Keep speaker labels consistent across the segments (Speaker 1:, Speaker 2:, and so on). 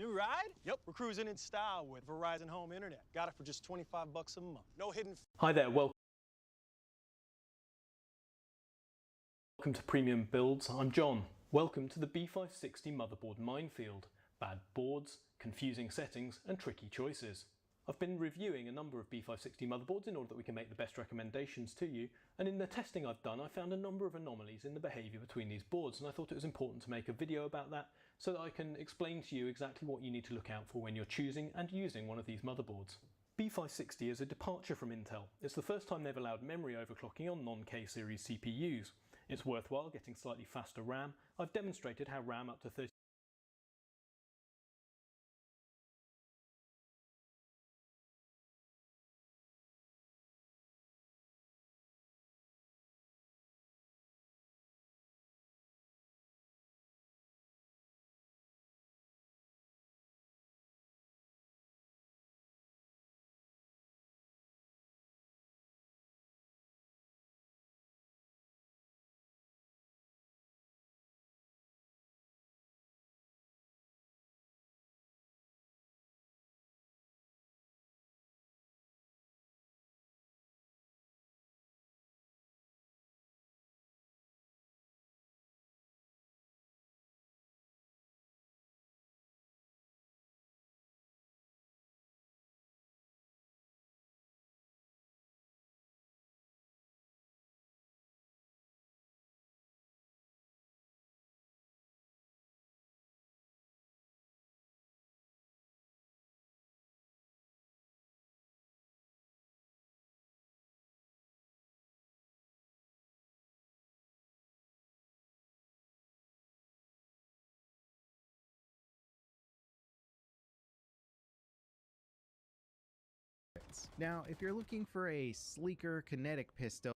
Speaker 1: New ride? Yep, we're cruising in style with Verizon Home Internet. Got it for just 25 bucks a month. No hidden.
Speaker 2: Hi there, welcome to Premium Builds. I'm John. Welcome to the B560 motherboard minefield. Bad boards, confusing settings, and tricky choices. I've been reviewing a number of B560 motherboards in order that we can make the best recommendations to you, and in the testing I've done I found a number of anomalies in the behaviour between these boards, and I thought it was important to make a video about that so that I can explain to you exactly what you need to look out for when you're choosing and using one of these motherboards. B560 is a departure from Intel. It's the first time they've allowed memory overclocking on non-K series CPUs. It's worthwhile getting slightly faster RAM. I've demonstrated how RAM up to 30
Speaker 3: Now, if you're looking for a sleeker kinetic pistol,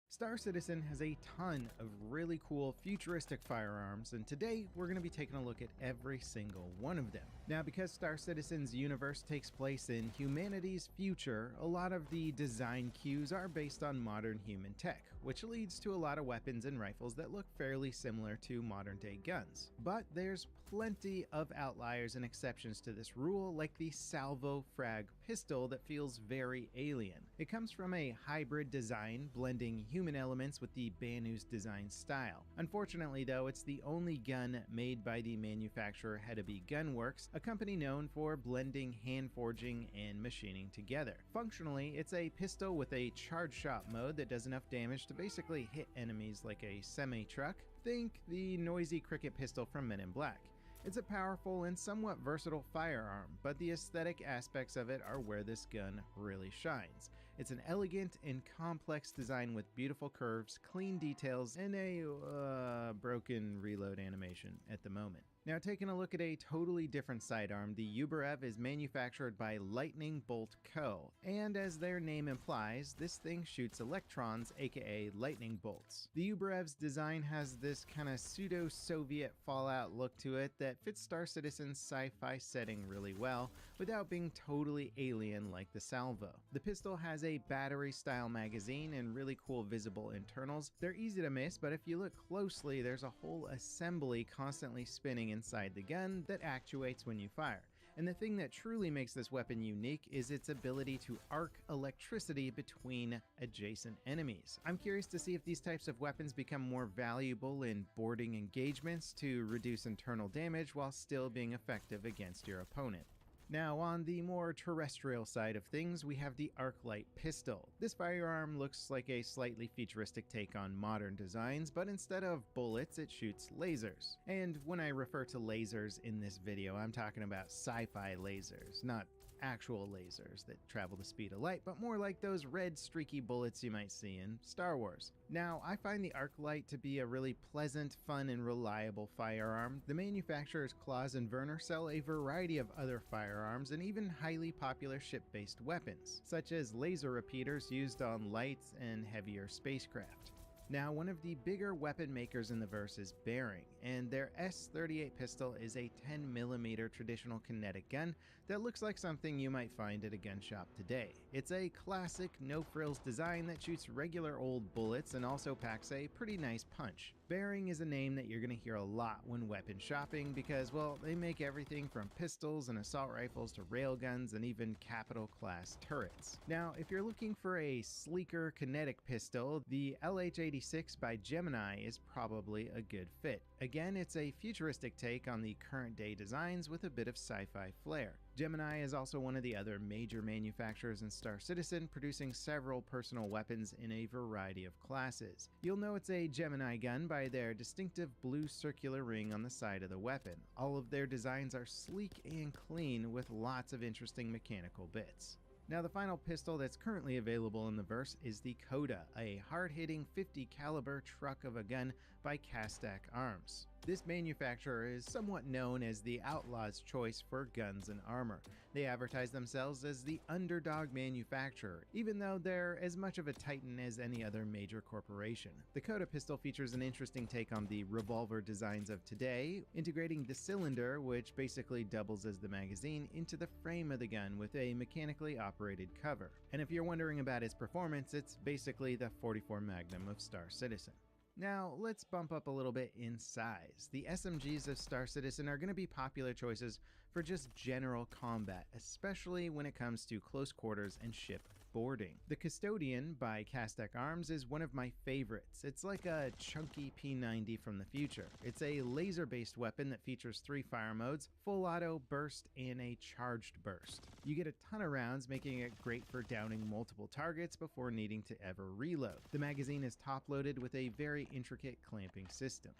Speaker 3: Star Citizen has a ton of really cool futuristic firearms, and today we're going to be taking a look at every single one of them. Now, because Star Citizen's universe takes place in humanity's future, a lot of the design cues are based on modern human tech, which leads to a lot of weapons and rifles that look fairly similar to modern-day guns. But there's plenty of outliers and exceptions to this rule, like the Salvo Frag pistol that feels very alien. It comes from a hybrid design, blending human elements with the Banus design style. Unfortunately though, it's the only gun made by the manufacturer Hedeby Gunworks, a company known for blending hand forging and machining together. Functionally, it's a pistol with a charge shot mode that does enough damage to basically hit enemies like a semi-truck. Think the noisy cricket pistol from Men in Black. It's a powerful and somewhat versatile firearm, but the aesthetic aspects of it are where this gun really shines. It's an elegant and complex design with beautiful curves, clean details, and a broken reload animation at the moment. Now, taking a look at a totally different sidearm, the Uberev is manufactured by Lightning Bolt Co., and as their name implies, this thing shoots electrons, aka lightning bolts. The Uberev's design has this kind of pseudo-Soviet Fallout look to it that fits Star Citizen's sci-fi setting really well, without being totally alien like the Salvo. The pistol has a battery-style magazine and really cool visible internals. They're easy to miss, but if you look closely, there's a whole assembly constantly spinning inside the gun that actuates when you fire. And the thing that truly makes this weapon unique is its ability to arc electricity between adjacent enemies. I'm curious to see if these types of weapons become more valuable in boarding engagements to reduce internal damage while still being effective against your opponent. Now, on the more terrestrial side of things, we have the Arclight pistol. This firearm looks like a slightly futuristic take on modern designs, but instead of bullets, it shoots lasers. And when I refer to lasers in this video, I'm talking about sci-fi lasers, not actual lasers that travel the speed of light, but more like those red streaky bullets you might see in Star Wars. Now, I find the Arclight to be a really pleasant, fun, and reliable firearm. The manufacturers Claus and Werner sell a variety of other firearms and even highly popular ship-based weapons, such as laser repeaters used on light and heavier spacecraft. Now, one of the bigger weapon makers in the verse is Bearing, and their S38 pistol is a 10mm traditional kinetic gun that looks like something you might find at a gun shop today. It's a classic no-frills design that shoots regular old bullets and also packs a pretty nice punch. Bearing is a name that you're going to hear a lot when weapon shopping because, well, they make everything from pistols and assault rifles to railguns and even capital class turrets. Now, if you're looking for a sleeker kinetic pistol, the LH86 by Gemini is probably a good fit. Again, it's a futuristic take on the current day designs with a bit of sci-fi flair. Gemini is also one of the other major manufacturers in Star Citizen, producing several personal weapons in a variety of classes. You'll know it's a Gemini gun by their distinctive blue circular ring on the side of the weapon. All of their designs are sleek and clean with lots of interesting mechanical bits. Now, the final pistol that's currently available in the verse is the Coda, a hard-hitting 50 caliber truck of a gun by Castak Arms. This manufacturer is somewhat known as the outlaw's choice for guns and armor. They advertise themselves as the underdog manufacturer, even though they're as much of a titan as any other major corporation. The Coda pistol features an interesting take on the revolver designs of today, integrating the cylinder, which basically doubles as the magazine, into the frame of the gun with a mechanically operated cover. And if you're wondering about its performance, it's basically the 44 Magnum of Star Citizen. Now, let's bump up a little bit in size. The SMGs of Star Citizen are going to be popular choices for just general combat, especially when it comes to close quarters and ship boarding. The Custodian by Castak Arms is one of my favorites. It's like a chunky P90 from the future. It's a laser-based weapon that features 3 fire modes: full auto, burst, and a charged burst. You get a ton of rounds, making it great for downing multiple targets before needing to ever reload. The magazine is top-loaded with a very intricate clamping system.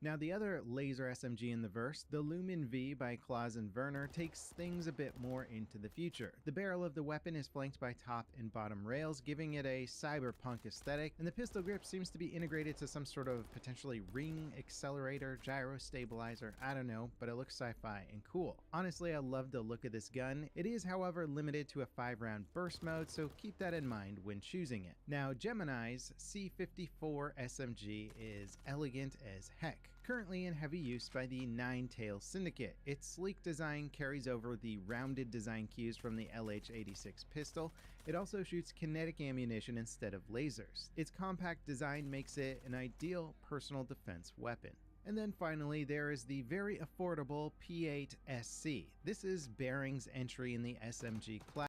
Speaker 3: Now, the other laser SMG in the verse, the Lumen V by Claus and Werner, takes things a bit more into the future. The barrel of the weapon is flanked by top and bottom rails, giving it a cyberpunk aesthetic, and the pistol grip seems to be integrated to some sort of potentially ring accelerator, gyro stabilizer, I don't know, but it looks sci-fi and cool. Honestly, I love the look of this gun. It is, however, limited to a 5-round burst mode, so keep that in mind when choosing it. Now, Gemini's C54 SMG is elegant as heck, currently in heavy use by the Nine Tails Syndicate. Its sleek design carries over the rounded design cues from the LH86 pistol. It also shoots kinetic ammunition instead of lasers. Its compact design makes it an ideal personal defense weapon. And then finally, there is the very affordable P8 SC. This is Bearing's entry in the SMG class.